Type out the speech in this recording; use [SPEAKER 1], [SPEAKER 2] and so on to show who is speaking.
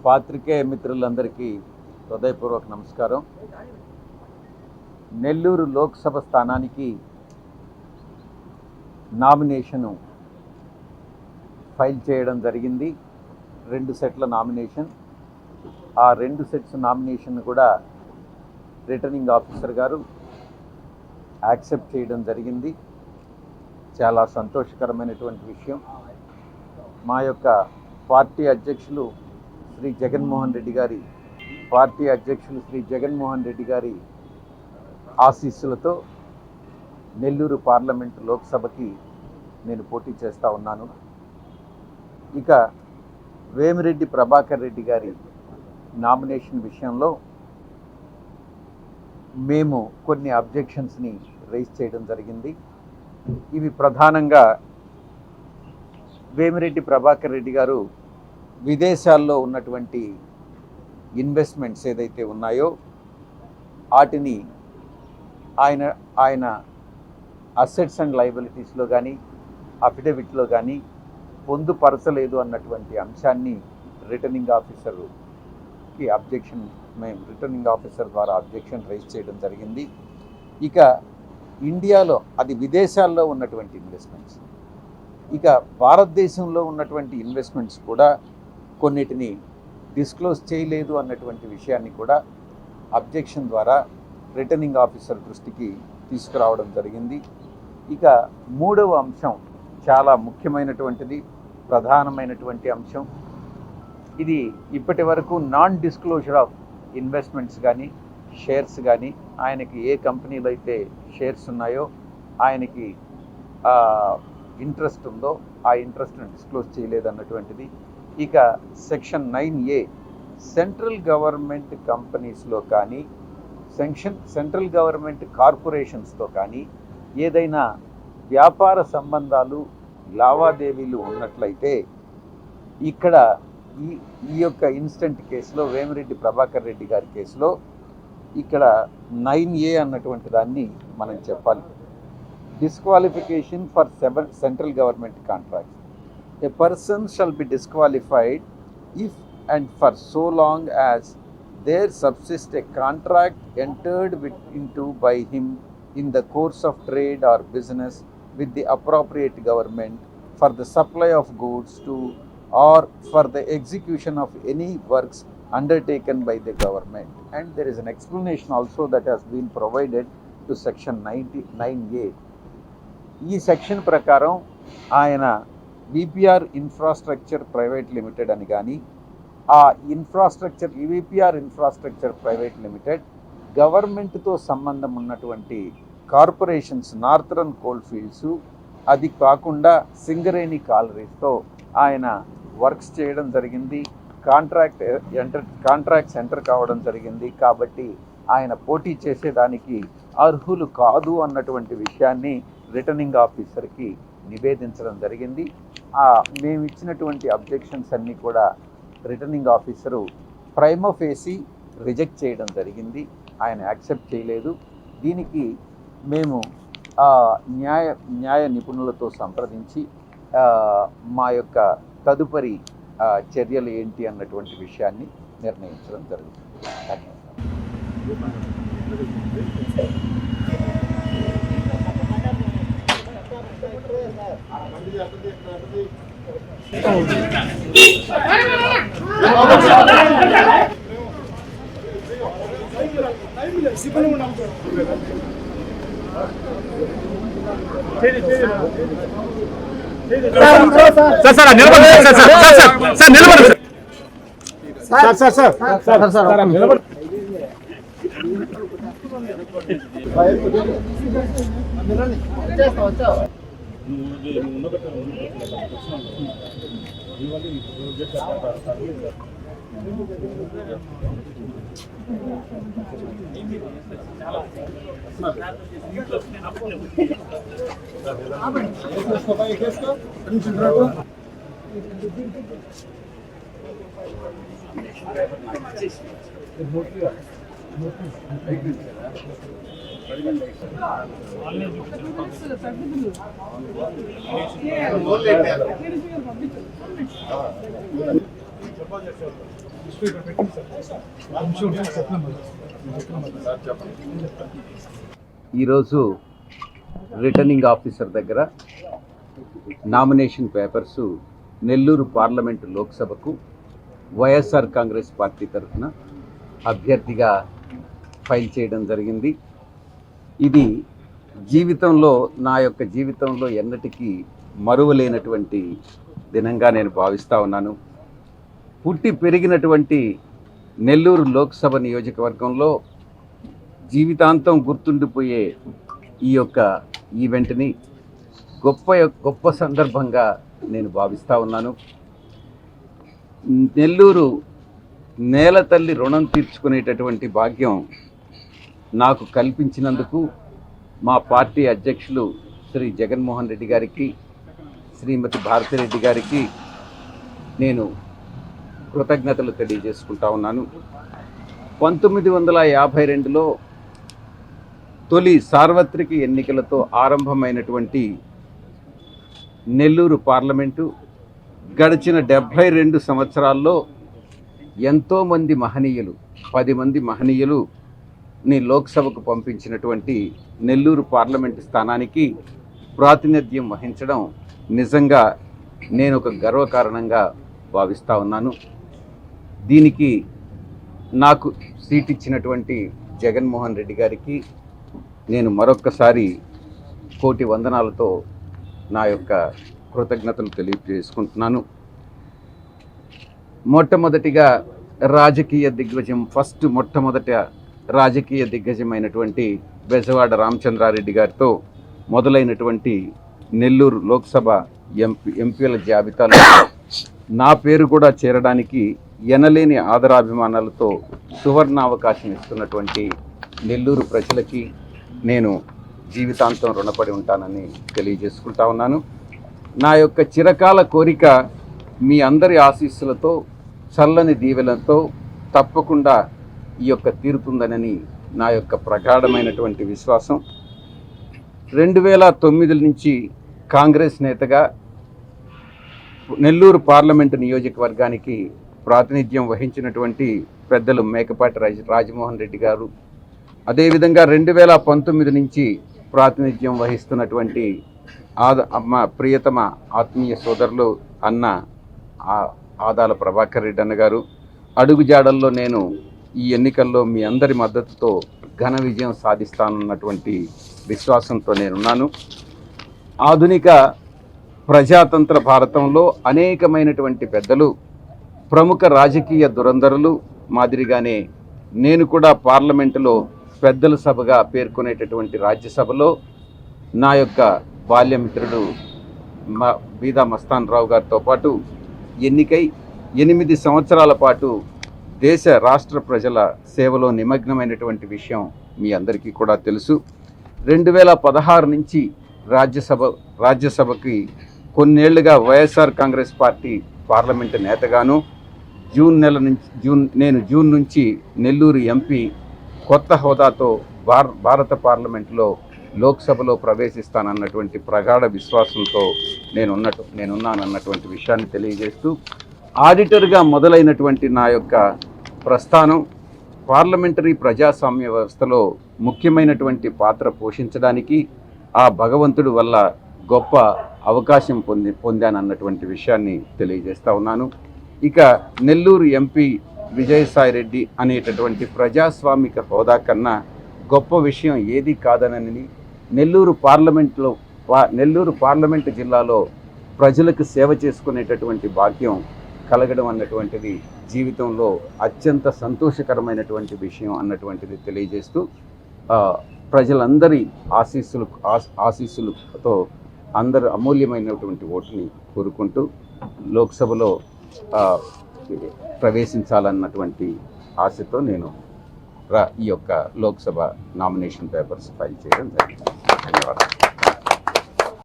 [SPEAKER 1] పాత్రికేయ మిత్రులందరికీ హృదయపూర్వక నమస్కారం. నెల్లూరు లోక్సభ స్థానానికి నామినేషను ఫైల్ చేయడం జరిగింది. 2 సెట్ల నామినేషన్. ఆ 2 సెట్స్ నామినేషన్ కూడా రిటర్నింగ్ ఆఫీసర్ గారు యాక్సెప్ట్ చేయడం జరిగింది. చాలా సంతోషకరమైనటువంటి విషయం. మా యొక్క పార్టీ అధ్యక్షులు శ్రీ జగన్మోహన్ రెడ్డి గారి ఆశీస్సులతో నెల్లూరు పార్లమెంటు లోక్సభకి నేను పోటీ చేస్తూ ఉన్నాను. ఇక వేమిరెడ్డి ప్రభాకర్ రెడ్డి గారి నామినేషన్ విషయంలో మేము కొన్ని అబ్జెక్షన్స్ని రైజ్ చేయడం జరిగింది. ఇవి ప్రధానంగా వేమిరెడ్డి ప్రభాకర్ రెడ్డి గారు విదేశాల్లో ఉన్నటువంటి ఇన్వెస్ట్మెంట్స్ ఏదైతే ఉన్నాయో వాటిని ఆయన అసెట్స్ అండ్ లయబిలిటీస్లో కానీ అఫిడవిట్లో కానీ పొందుపరచలేదు అన్నటువంటి అంశాన్ని రిటర్నింగ్ ఆఫీసర్ ద్వారా అబ్జెక్షన్ రైజ్ చేయడం జరిగింది. ఇక ఇండియాలో అది విదేశాల్లో ఉన్నటువంటి ఇన్వెస్ట్మెంట్స్, ఇక భారతదేశంలో ఉన్నటువంటి ఇన్వెస్ట్మెంట్స్ కూడా కొన్నిటిని డిస్క్లోజ్ చేయలేదు అన్నటువంటి విషయాన్ని కూడా అబ్జెక్షన్ ద్వారా రిటర్నింగ్ ఆఫీసర్ దృష్టికి తీసుకురావడం జరిగింది. ఇక 3వ అంశం చాలా ముఖ్యమైనటువంటిది, ప్రధానమైనటువంటి అంశం. ఇది ఇప్పటి వరకు నాన్ డిస్క్లోజర్ ఆఫ్ ఇన్వెస్ట్మెంట్స్ కానీ షేర్స్ కానీ, ఆయనకి ఏ కంపెనీలో అయితే షేర్స్ ఉన్నాయో ఆయనకి ఇంట్రెస్ట్ ఉందో ఆ ఇంట్రెస్ట్ని డిస్క్లోజ్ చేయలేదన్నటువంటిది. ఇక సెక్షన్ 9A సెంట్రల్ గవర్నమెంట్ కంపెనీస్లో కానీ సెంట్రల్ గవర్నమెంట్ కార్పొరేషన్స్తో కానీ ఏదైనా వ్యాపార సంబంధాలు లావాదేవీలు ఉన్నట్లయితే ఇక్కడ ఈ యొక్క ఇన్స్టెంట్ కేసులో వేమిరెడ్డి ప్రభాకర్ రెడ్డి గారి కేసులో ఇక్కడ 9A అన్నటువంటి దాన్ని మనం చెప్పాలి. Disqualification for central government contracts. A person shall be disqualified if and for so long as there subsists a contract entered into by him in the course of trade or business with the appropriate government for the supply of goods to or for the execution of any works undertaken by the government. And there is an explanation also that has been provided to section 9A. ఈ section ప్రకారం ఆయన VPR infrastructure private limited అని కానీ ఆ VPR infrastructure private limited గవర్నమెంట్తో సంబంధం ఉన్నటువంటి corporations, northern coal fields, అది కాకుండా సింగరేణి కాలరీస్తో ఆయన వర్క్స్ చేయడం జరిగింది. కాంట్రాక్ట్స్ ఎంటర్ కావడం జరిగింది. కాబట్టి ఆయన పోటీ చేసేదానికి అర్హులు కాదు అన్నటువంటి విషయాన్ని రిటర్నింగ్ ఆఫీసర్కి నివేదించడం జరిగింది. మేము ఇచ్చినటువంటి అబ్జెక్షన్స్ అన్నీ కూడా returning officer prima facie reject చేయడం జరిగింది. ఆయన యాక్సెప్ట్ చేయలేదు. దీనికి మేము న్యాయ నిపుణులతో సంప్రదించి మా యొక్క తదుపరి చర్యలు ఏంటి అన్నటువంటి విషయాన్ని నిర్ణయించడం జరుగుతుంది. ఈరోజు రిటర్నింగ్ ఆఫీసర్ దగ్గర నామినేషన్ పేపర్స్ నెల్లూరు పార్లమెంటు లోక్సభకు వైఎస్ఆర్ కాంగ్రెస్ పార్టీ తరఫున అభ్యర్థిగా ఫైల్ చేయడం జరిగింది. ఇది నా యొక్క జీవితంలో ఎన్నటికీ మరువలేనటువంటి దినంగా నేను భావిస్తూ ఉన్నాను. పుట్టి పెరిగినటువంటి నెల్లూరు లోక్సభ నియోజకవర్గంలో జీవితాంతం గుర్తుండిపోయే ఈ యొక్క ఈవెంట్ని గొప్ప సందర్భంగా నేను భావిస్తూ ఉన్నాను. నెల్లూరు నేల తల్లి రుణం తీర్చుకునేటటువంటి భాగ్యం నాకు కల్పించినందుకు మా పార్టీ అధ్యక్షులు శ్రీ జగన్మోహన్ రెడ్డి గారికి, శ్రీమతి భారతిరెడ్డి గారికి నేను కృతజ్ఞతలు తెలియజేసుకుంటా ఉన్నాను. 1952లో తొలి సార్వత్రిక ఎన్నికలతో ఆరంభమైనటువంటి నెల్లూరు పార్లమెంటు గడిచిన 72 సంవత్సరాల్లో ఎంతోమంది మహనీయులు, 10 మంది మహనీయులుని లోక్సభకు పంపించినటువంటి నెల్లూరు పార్లమెంటు స్థానానికి ప్రాతినిధ్యం వహించడం నిజంగా నేను ఒక గర్వకారణంగా భావిస్తూ ఉన్నాను. దీనికి నాకు సీట్ ఇచ్చినటువంటి జగన్మోహన్ రెడ్డి గారికి నేను మరొక్కసారి కోటి వందనాలతో నా యొక్క కృతజ్ఞతలు తెలియజేసుకుంటున్నాను. మొట్టమొదటిగా రాజకీయ దిగ్గజం మొట్టమొదట రాజకీయ దిగ్గజమైనటువంటి బెజవాడ రామచంద్రారెడ్డి గారితో మొదలైనటువంటి నెల్లూరు లోక్సభ ఎంపీల జాబితాలో నా పేరు కూడా చేరడానికి ఎనలేని ఆదరాభిమానాలతో సువర్ణావకాశం ఇస్తున్నటువంటి నెల్లూరు ప్రజలకి నేను జీవితాంతం రుణపడి ఉంటానని తెలియజేసుకుంటా ఉన్నాను. నా యొక్క చిరకాల కోరిక మీ అందరి ఆశీస్సులతో, చల్లని దీవెలతో తప్పకుండా ఈ యొక్క తీరుతుందనని నా యొక్క ప్రగాఢమైనటువంటి విశ్వాసం. 2009 నుంచి కాంగ్రెస్ నేతగా నెల్లూరు పార్లమెంటు నియోజకవర్గానికి ప్రాతినిధ్యం వహించినటువంటి పెద్దలు మేకపాటి రాజమోహన్ రెడ్డి గారు, అదేవిధంగా 2019 నుంచి ప్రాతినిధ్యం వహిస్తున్నటువంటి ప్రియతమ ఆత్మీయ సోదరులు అన్న ఆదాల ప్రభాకర్ రెడ్డి అన్న గారు, అడుగుజాడల్లో నేను ఈ ఎన్నికల్లో మీ అందరి మద్దతుతో ఘన విజయం సాధిస్తానన్నటువంటి విశ్వాసంతో నేనున్నాను. ఆధునిక ప్రజాతంత్ర భారతంలో అనేకమైనటువంటి పెద్దలు, ప్రముఖ రాజకీయ దురంధరులు మాదిరిగానే నేను కూడా పార్లమెంటులో పెద్దల సభగా పేర్కొనేటటువంటి రాజ్యసభలో నా యొక్క బాల్యమిత్రుడు బీదా మస్తాన్ రావు గారితో పాటు ఎన్నికై 8 సంవత్సరాల పాటు దేశ రాష్ట్ర ప్రజల సేవలో నిమగ్నమైనటువంటి విషయం మీ అందరికీ కూడా తెలుసు. 2016 నుంచి రాజ్యసభకి కొన్నేళ్లుగా వైఎస్ఆర్ కాంగ్రెస్ పార్టీ పార్లమెంటు నేతగాను, జూన్ నుంచి నెల్లూరు ఎంపీ కొత్త హోదాతో భారత పార్లమెంటులో లోక్సభలో ప్రవేశిస్తానన్నటువంటి ప్రగాఢ విశ్వాసంతో నేనున్నానన్నటువంటి విషయాన్ని తెలియజేస్తూ, ఆడిటర్గా మొదలైనటువంటి నా యొక్క ప్రస్థానం పార్లమెంటరీ ప్రజాస్వామ్య వ్యవస్థలో ముఖ్యమైనటువంటి పాత్ర పోషించడానికి ఆ భగవంతుడి వల్ల గొప్ప అవకాశం పొందానన్నటువంటి విషయాన్ని తెలియజేస్తూ ఉన్నాను. ఇక నెల్లూరు ఎంపీ విజయసాయి రెడ్డి అనేటటువంటి ప్రజాస్వామిక హోదా కన్నా గొప్ప విషయం ఏది కాదనని, నెల్లూరు పార్లమెంటు జిల్లాలో ప్రజలకు సేవ చేసుకునేటటువంటి భాగ్యం కలగడం అన్నటువంటిది జీవితంలో అత్యంత సంతోషకరమైనటువంటి విషయం అన్నటువంటిది తెలియజేస్తూ, ప్రజలందరి ఆశీస్సులతో అందరు అమూల్యమైనటువంటి ఓటుని కోరుకుంటూ లోక్సభలో ప్రవేశించాలన్నటువంటి ఆశతో నేను ఈ యొక్క లోక్సభ నామినేషన్ పేపర్స్ ఫైల్ చేయడం జరిగింది. ధన్యవాదాలు.